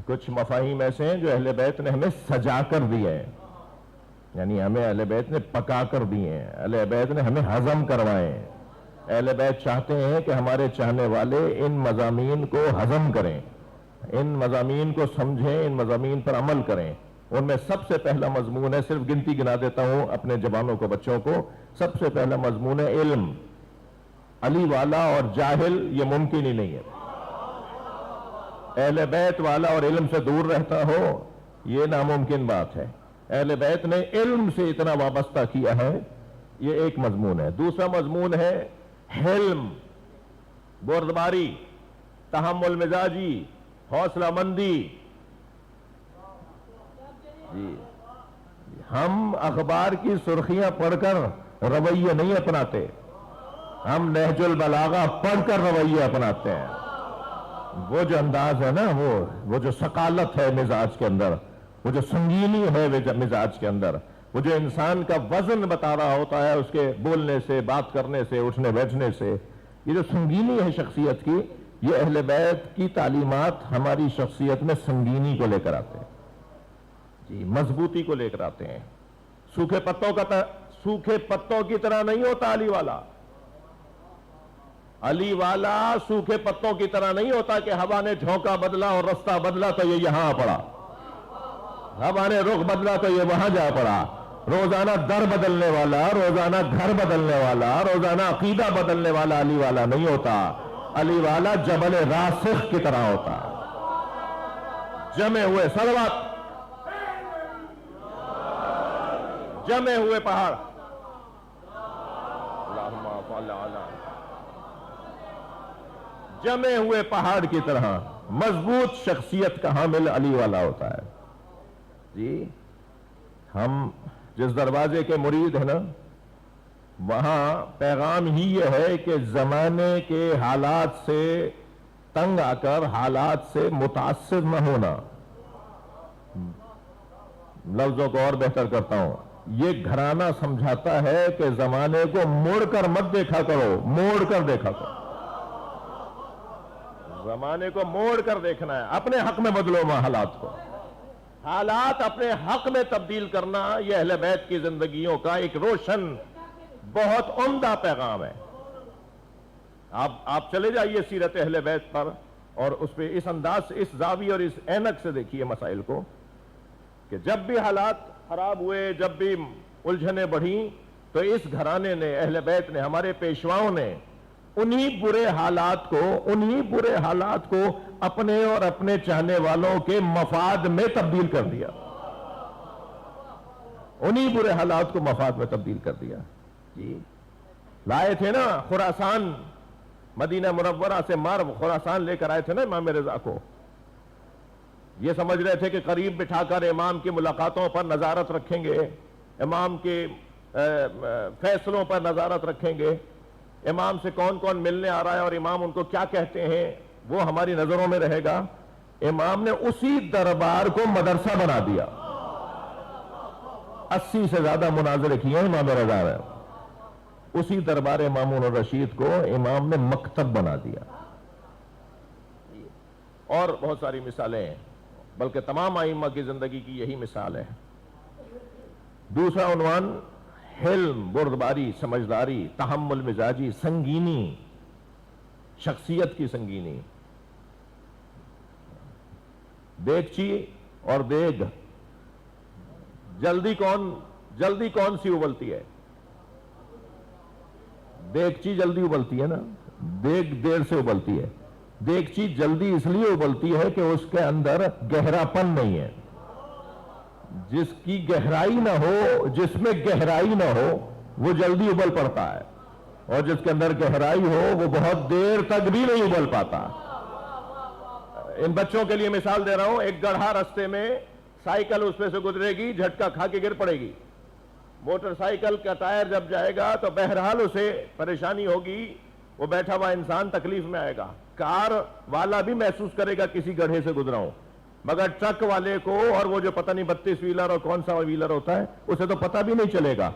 کچھ مفاہیم ایسے ہیں جو اہل بیت نے ہمیں سجا کر دیے ہیں، یعنی ہمیں اہل بیت نے پکا کر دیے ہیں، اہل بیت نے ہمیں ہضم کروائے ہیں۔ اہل بیت چاہتے ہیں کہ ہمارے چاہنے والے ان مضامین کو ہضم کریں، ان مضامین کو سمجھیں، ان مضامین پر عمل کریں۔ ان میں سب سے پہلا مضمون ہے، صرف گنتی گنا دیتا ہوں اپنے جوانوں کو، بچوں کو، سب سے پہلا مضمون ہے علم۔ علی والا اور جاہل یہ ممکن ہی نہیں ہے۔ اہل بیت والا اور علم سے دور رہتا ہو یہ ناممکن بات ہے۔ اہل بیت نے علم سے اتنا وابستہ کیا ہے، یہ ایک مضمون ہے۔ دوسرا مضمون ہے حلم، بردباری، تحمل مزاجی، حوصلہ مندی۔ جی ہم اخبار کی سرخیاں پڑھ کر رویے نہیں اپناتے، ہم نہج البلاغہ پڑھ کر رویے اپناتے ہیں۔ وہ جو انداز ہے نا، وہ جو ثقالت ہے مزاج کے اندر، وہ جو سنگینی ہے مزاج کے اندر، وہ جو انسان کا وزن بتا رہا ہوتا ہے اس کے بولنے سے، بات کرنے سے، اٹھنے بیٹھنے سے، یہ جو سنگینی ہے شخصیت کی، یہ اہل بیت کی تعلیمات ہماری شخصیت میں سنگینی کو لے کر آتے ہیں، جی مضبوطی کو لے کر آتے ہیں۔ سوکھے پتوں کی طرح نہیں ہوتا علی والا۔ علی والا سوکھے پتوں کی طرح نہیں ہوتا کہ ہوا نے جھونکا بدلا اور رستہ بدلا تو یہ یہاں پڑا، ہوا نے رخ بدلا تو یہ وہاں جا پڑا۔ روزانہ در بدلنے والا، روزانہ گھر بدلنے والا، روزانہ عقیدہ بدلنے والا علی والا نہیں ہوتا۔ علی والا جبل راسخ کی طرح ہوتا، جمے ہوئے صلوات، جمے ہوئے پہاڑ، جمے ہوئے پہاڑ کی طرح مضبوط شخصیت کا حامل علی والا ہوتا ہے۔ جی ہم جس دروازے کے مرید ہیں نا، وہاں پیغام ہی یہ ہے کہ زمانے کے حالات سے تنگ آ کر حالات سے متاثر نہ ہونا۔ لفظوں کو اور بہتر کرتا ہوں، یہ گھرانہ سمجھاتا ہے کہ زمانے کو موڑ کر مت دیکھا کرو، موڑ کر دیکھا کرو۔ زمانے کو موڑ کر دیکھنا ہے، اپنے حق میں بدلو حالات کو، حالات اپنے حق میں تبدیل کرنا، یہ اہل بیت کی زندگیوں کا ایک روشن بہت عمدہ پیغام ہے۔ آپ چلے جائیے سیرت اہل بیت پر اور اس پہ اس انداز سے، اس زاویے اور اس عینک سے دیکھیے مسائل کو، کہ جب بھی حالات خراب ہوئے، جب بھی الجھنیں بڑھیں، تو اس گھرانے نے، اہل بیت نے، ہمارے پیشواؤں نے انہی برے حالات کو اپنے اور اپنے چاہنے والوں کے مفاد میں تبدیل کر دیا، انہی برے حالات کو مفاد میں تبدیل کر دیا۔ جی لائے تھے نا خراسان، مدینہ منورہ سے مرو خراسان لے کر آئے تھے نا امام رضا کو، یہ سمجھ رہے تھے کہ قریب بٹھا کر امام کی ملاقاتوں پر نظارت رکھیں گے، امام کے فیصلوں پر نظارت رکھیں گے، امام سے کون کون ملنے آ رہا ہے اور امام ان کو کیا کہتے ہیں وہ ہماری نظروں میں رہے گا۔ امام نے اسی دربار کو مدرسہ بنا دیا، 80 سے زیادہ مناظرے کیے ہیں امام رضا نے، اسی دربار مامون الرشید کو امام نے مکتب بنا دیا۔ اور بہت ساری مثالیں ہیں، بلکہ تمام ائمہ کی زندگی کی یہی مثال ہے۔ دوسرا عنوان حلم، بردباری، سمجھداری، تحمل مزاجی، سنگینی، شخصیت کی سنگینی۔ دیگچی اور دیگ، جلدی کون سی ابلتی ہے؟ دیگچی جلدی ابلتی ہے نا، دیگ دیر سے ابلتی ہے۔ دیگچی جلدی اس لیے ابلتی ہے کہ اس کے اندر گہرا پن نہیں ہے۔ جس کی گہرائی نہ ہو، جس میں گہرائی نہ ہو، وہ جلدی ابل پڑتا ہے، اور جس کے اندر گہرائی ہو وہ بہت دیر تک بھی نہیں ابل پاتا۔ ان بچوں کے لیے مثال دے رہا ہوں، ایک گڑھا رستے میں سائیکل اس پہ سے گزرے گی، جھٹکا کھا کے گر پڑے گی۔ موٹر سائیکل کا ٹائر جب جائے گا تو بہرحال اسے پریشانی ہوگی، وہ بیٹھا ہوا انسان تکلیف میں آئے گا۔ کار والا بھی محسوس کرے گا کسی گڑھے سے گزرا ہوں، مگر ٹرک والے کو، اور وہ جو پتہ نہیں 32 ویلر اور کون سا ویلر ہوتا ہے، اسے تو پتہ بھی نہیں چلے گا۔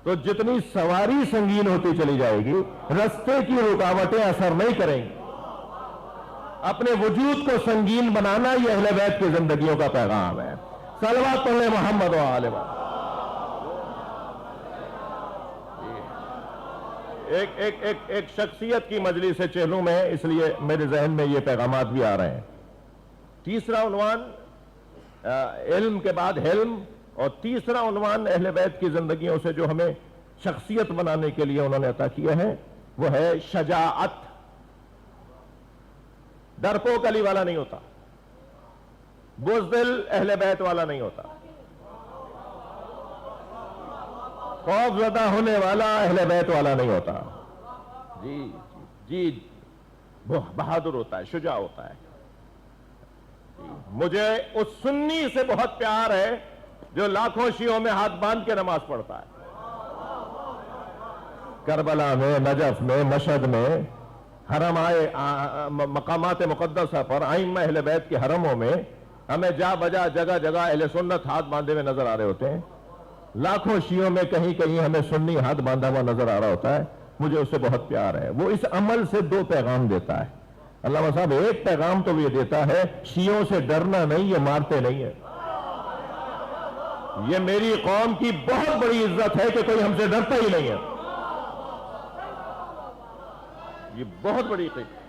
تو جتنی سواری سنگین ہوتی چلی جائے گی، رستے کی رکاوٹیں اثر نہیں کریں گی۔ اپنے وجود کو سنگین بنانا یہ اہل بیت کی زندگیوں کا پیغام ہے. صلوات پڑھیں محمد و آل محمد. ایک شخصیت کی مجلس سے چہلوں میں، اس لیے میرے ذہن میں یہ پیغامات بھی آ رہے ہیں. تیسرا عنوان علم کے بعد حلم، اور تیسرا عنوان اہل بیت کی زندگیوں سے جو ہمیں شخصیت بنانے کے لیے انہوں نے عطا کیا ہے وہ ہے شجاعت. ڈرپوک علی والا نہیں ہوتا، بزدل اہل بیت والا نہیں ہوتا، خوف زدہ ہونے والا اہل بیت والا نہیں ہوتا. جی بہادر ہوتا ہے، شجاع ہوتا ہے. مجھے اس سنی سے بہت پیار ہے جو لاکھوں شیعوں میں ہاتھ باندھ کے نماز پڑھتا ہے. کربلا میں، نجف میں، مشہد میں، حرم مقامات مقدسہ پر، ائمہ اہل بیت کے حرموں میں ہمیں جا بجا جگہ جگہ اہل سنت ہاتھ باندھے ہوئے نظر آ رہے ہوتے ہیں. لاکھوں شیعوں میں کہیں کہیں ہمیں سنی ہاتھ باندھا ہوا نظر آ رہا ہوتا ہے. مجھے اس سے بہت پیار ہے. وہ اس عمل سے دو پیغام دیتا ہے. علامہ صاحب ایک پیغام تو یہ دیتا ہے شیعوں سے ڈرنا نہیں، یہ مارتے نہیں ہیں. یہ میری قوم کی بہت بڑی عزت ہے کہ کوئی ہم سے ڈرتا ہی نہیں ہے. یہ بہت بڑی عزت.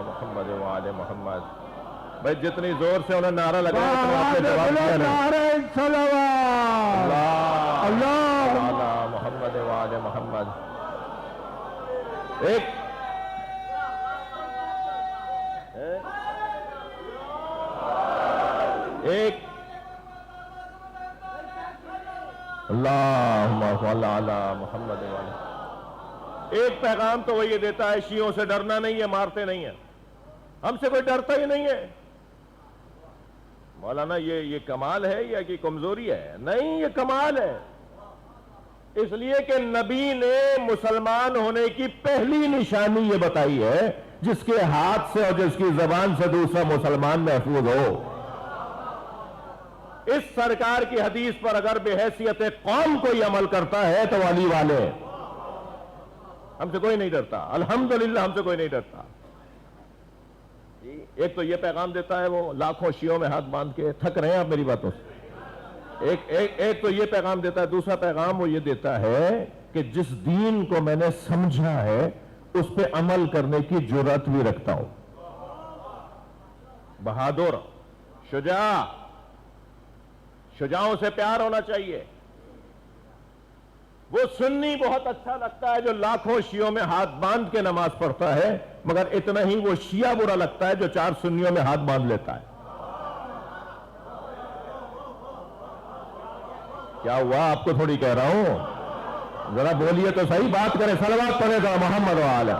محمد وعلى محمد. بھائی جتنی زور سے انہیں نعرہ لگایا اللہ محمد وعلى محمد. ایک اللہم صل علی محمد وعلى. ایک پیغام تو وہ یہ دیتا ہے شیعوں سے ڈرنا نہیں ہے، مارتے نہیں ہیں. ہم سے کوئی ڈرتا ہی نہیں ہے. مولانا یہ کمال ہے یا کہ کمزوری ہے؟ نہیں، یہ کمال ہے. اس لیے کہ نبی نے مسلمان ہونے کی پہلی نشانی یہ بتائی ہے جس کے ہاتھ سے اور جس کی زبان سے دوسرا مسلمان محفوظ ہو. اس سرکار کی حدیث پر اگر بحیثیت قوم کوئی عمل کرتا ہے تو علی والے. ہم سے کوئی نہیں ڈرتا، الحمدللہ ہم سے کوئی نہیں ڈرتا. ایک تو یہ پیغام دیتا ہے وہ لاکھوں شیعوں میں ہاتھ باندھ کے. تھک رہے ہیں آپ میری باتوں سے؟ ایک تو یہ پیغام دیتا ہے. دوسرا پیغام وہ یہ دیتا ہے کہ جس دین کو میں نے سمجھا ہے اس پہ عمل کرنے کی جرات بھی رکھتا ہوں. بہادر، شجاع، شجاعوں سے پیار ہونا چاہیے. وہ سنی بہت اچھا لگتا ہے جو لاکھوں شیعوں میں ہاتھ باندھ کے نماز پڑھتا ہے، مگر اتنا ہی وہ شیعہ برا لگتا ہے جو 4 سنیوں میں ہاتھ باندھ لیتا ہے. کیا ہوا؟ آپ کو تھوڑی کہہ رہا ہوں. ذرا بولیے تو صحیح، بات کریں. صلوات پڑھے گا محمد و آلہ.